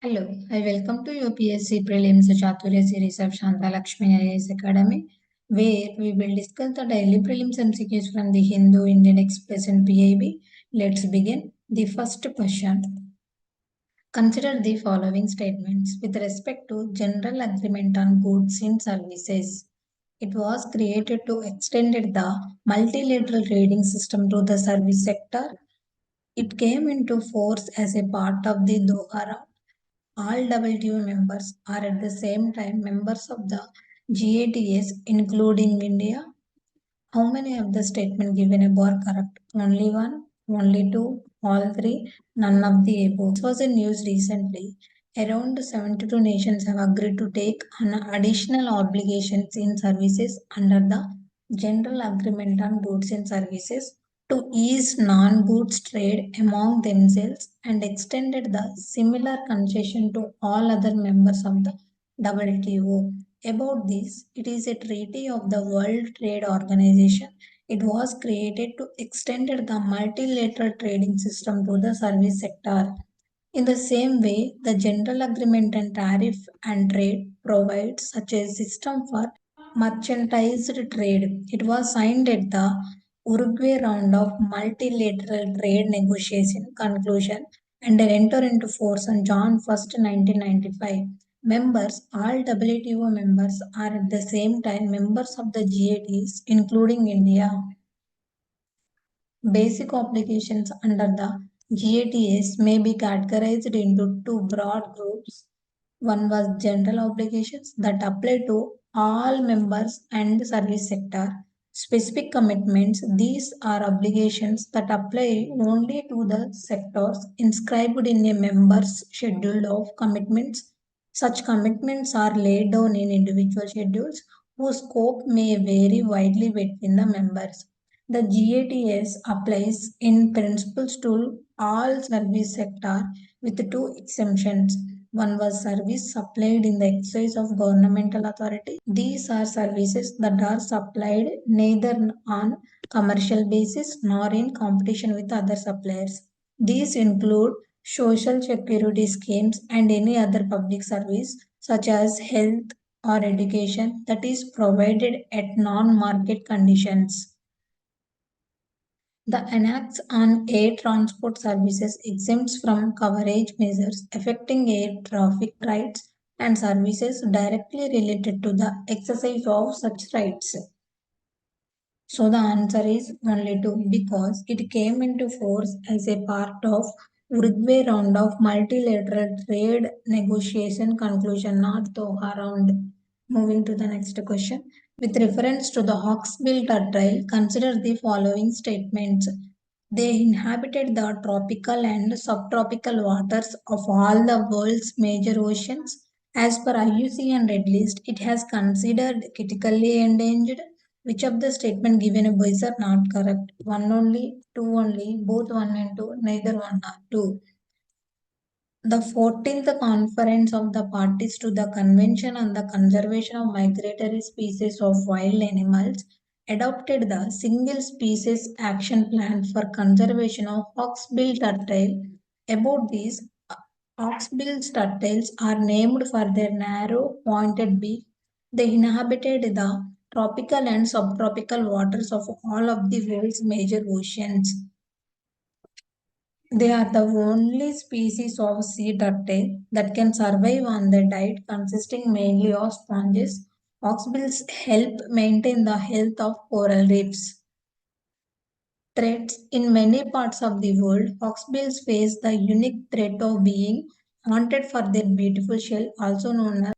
Hello, I welcome to UPSC Prelims Chaturya series of Shantha Lakshmi IAS Academy, where we will discuss the daily prelims MCQs from the Hindu, Indian Express and PIB. Let's begin. The first question. Consider the following statements with respect to General Agreement on Goods and Services. It was created to extend the multilateral trading system to the service sector. It came into force as a part of the Doha Round. All WTO members are at the same time members of the GATS, including India. How many of the statement given above are correct? Only one, only two, all three, none of the above. This was in news recently. Around 72 nations have agreed to take on additional obligations in services under the General Agreement on Goods and Services to ease non-goods trade among themselves and extended the similar concession to all other members of the WTO. About this, it is a treaty of the World Trade Organization. It was created to extend the multilateral trading system to the service sector. In the same way, the General Agreement on Tariff and Trade provides such a system for merchandised trade. It was signed at the Uruguay round of multilateral trade negotiation conclusion and entered into force on June 1st, 1995. Members, all WTO members, are at the same time members of the GATS, including India. Basic obligations under the GATS may be categorized into two broad groups. One was general obligations that apply to all members and service sector. Specific commitments, these are obligations that apply only to the sectors inscribed in a member's schedule of commitments. Such commitments are laid down in individual schedules whose scope may vary widely between the members. The GATS applies in principle to all service sector with two exemptions. One was service supplied in the exercise of governmental authority. These are services that are supplied neither on commercial basis nor in competition with other suppliers. These include social security schemes and any other public service such as health or education that is provided at non-market conditions. The Annex on Air Transport Services exempts from coverage measures affecting air traffic rights and services directly related to the exercise of such rights. So the answer is only 2 because it came into force as a part of Uruguay round of multilateral trade negotiation conclusion, not Doha round. Moving to the next question. With reference to the hawksbill turtle, consider the following statements. They inhabited the tropical and subtropical waters of all the world's major oceans. As per IUCN Red List, it has considered critically endangered. Which of the statement given above is not correct? One only, two only, both one and two, neither one or two. The 14th Conference of the Parties to the Convention on the Conservation of Migratory Species of Wild Animals adopted the Single Species Action Plan for Conservation of Hawksbill turtle. About these, hawksbill turtles are named for their narrow, pointed beak. They inhabited the tropical and subtropical waters of all of the world's major oceans. They are the only species of sea turtle that can survive on their diet consisting mainly of sponges. Hawksbills help maintain the health of coral reefs. Threats in many parts of the world, hawksbills face the unique threat of being haunted for their beautiful shell, also known as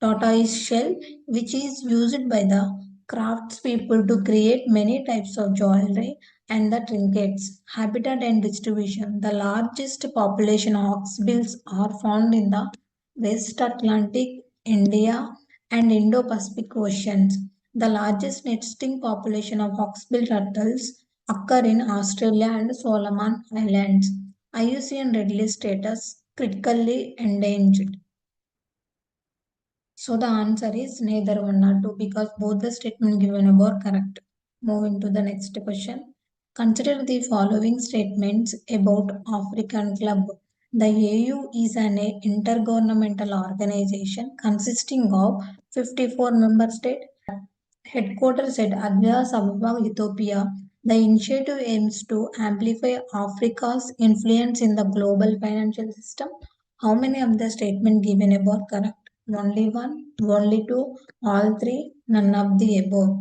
tortoise shell, which is used by the craftspeople to create many types of jewelry and the trinkets. Habitat and distribution. The largest population of hawksbills are found in the West Atlantic, India, and Indo-Pacific Oceans. The largest nesting population of hawksbill turtles occur in Australia and Solomon Islands. IUCN Red List status critically endangered. So the answer is neither one or two because both the statement given above are correct. Moving to the next question. Consider the following statements about African Club. The AU is an intergovernmental organization consisting of 54 member states. Headquarters at Addis Ababa, Ethiopia. The initiative aims to amplify Africa's influence in the global financial system. How many of the statements given above correct? Only one, only two, all three, none of the above.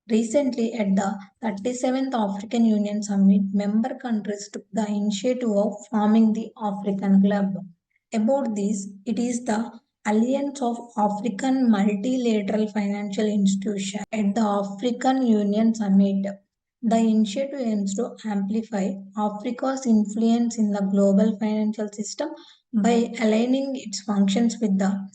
Recently, at the 37th African Union Summit, member countries took the initiative of forming the African Club. About this, it is the Alliance of African Multilateral Financial Institutions at the African Union Summit. The initiative aims to amplify Africa's influence in the global financial system by aligning its functions with the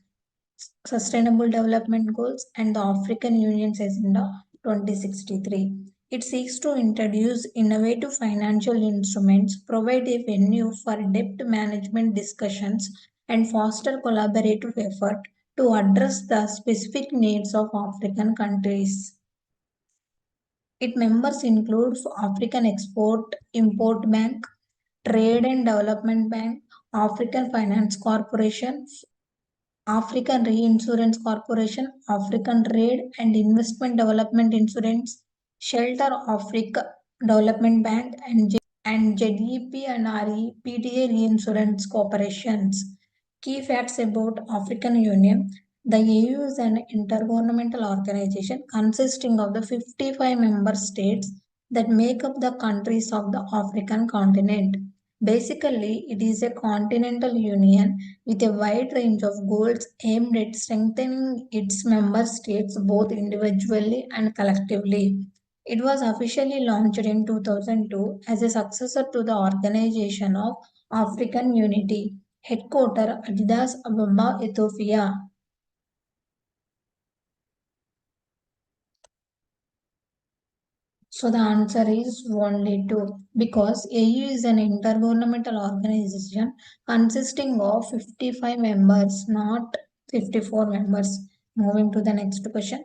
Sustainable Development Goals and the African Union's Agenda 2063. It seeks to introduce innovative financial instruments, provide a venue for debt management discussions, and foster collaborative effort to address the specific needs of African countries. Its members include African Export-Import Bank, Trade and Development Bank, African Finance Corporation, African Reinsurance Corporation, African Trade and Investment Development Insurance, Shelter Africa Development Bank, and ZEP and REPTA Reinsurance Corporations. Key facts about African Union. The AU is an intergovernmental organization consisting of the 55 member states that make up the countries of the African continent. Basically, it is a continental union with a wide range of goals aimed at strengthening its member states both individually and collectively. It was officially launched in 2002 as a successor to the Organization of African Unity, headquartered at Addis Ababa, Ethiopia. So the answer is only two because AU is an intergovernmental organization consisting of 55 members, not 54 members. Moving to the next question.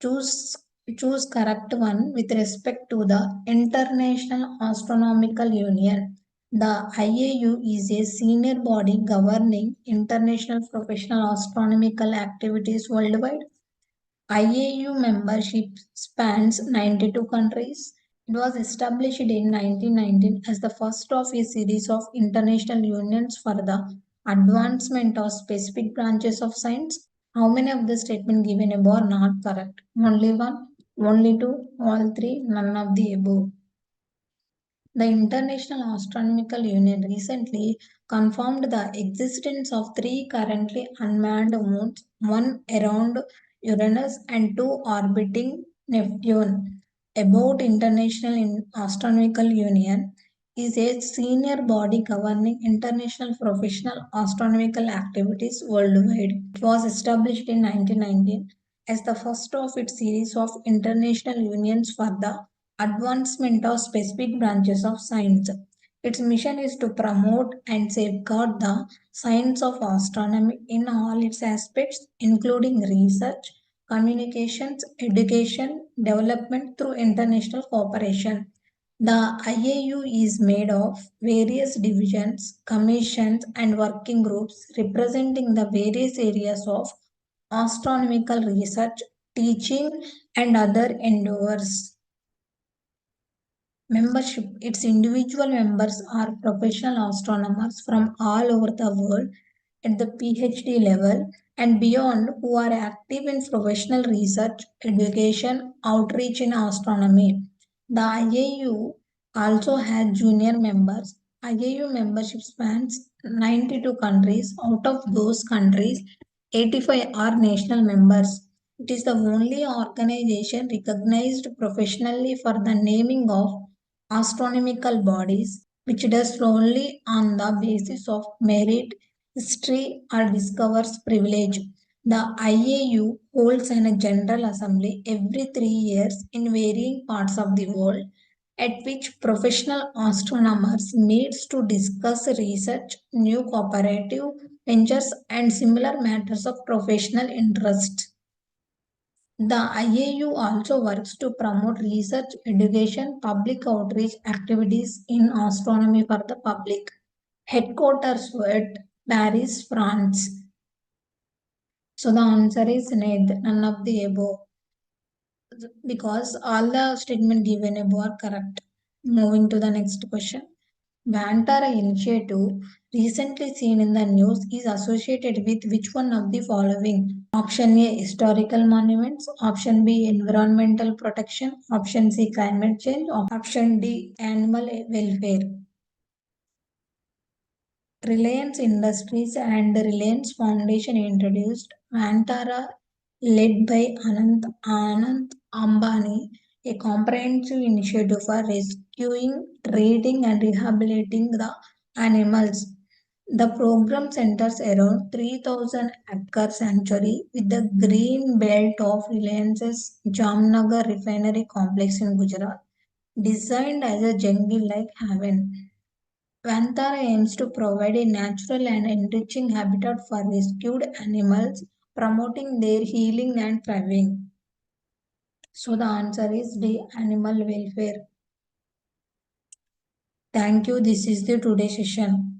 Choose choose correct one with respect to the International Astronomical Union. The IAU is a senior body governing international professional astronomical activities worldwide. IAU membership spans 92 countries. It was established in 1919 as the first of a series of international unions for the advancement of specific branches of science. How many of the statements given above are not correct? Only one, only two, all three, none of the above. The International Astronomical Union recently confirmed the existence of three currently unmanned moons, one around Uranus and two orbiting Neptune. About International Astronomical Union is a senior body governing international professional astronomical activities worldwide. It was established in 1919 as the first of its series of international unions for the advancement of specific branches of science. Its mission is to promote and safeguard the science of astronomy in all its aspects, including research, communications, education, development through international cooperation. The IAU is made of various divisions, commissions, and working groups representing the various areas of astronomical research, teaching, and other endeavors. Membership. Its individual members are professional astronomers from all over the world at the PhD level and beyond who are active in professional research, education, outreach in astronomy. The IAU also has junior members. IAU membership spans 92 countries. Out of those countries, 85 are national members. It is the only organization recognized professionally for the naming of astronomical bodies, which does solely on the basis of merit, history, or discover's privilege. The IAU holds a General Assembly every 3 years in varying parts of the world, at which professional astronomers meets to discuss research, new cooperative ventures, and similar matters of professional interest. The IAU also works to promote research, education, public outreach activities in astronomy for the public. Headquarters were at Paris, France. So the answer is none of the above, because all the statement given above are correct. Moving to the next question. Vantara initiative recently seen in the news is associated with which one of the following? Option A, historical monuments. Option B, environmental protection. Option C, climate change. Option D, animal welfare. Reliance Industries and the Reliance Foundation introduced Vantara, led by Anant Ambani, a comprehensive initiative for rescuing, treating, and rehabilitating the animals. The program centers around 3,000 acre sanctuary with the green belt of Reliance's Jamnagar refinery complex in Gujarat, designed as a jungle-like haven. Vantara aims to provide a natural and enriching habitat for rescued animals, promoting their healing and thriving. So the answer is D, animal welfare. Thank you. This is the today's session.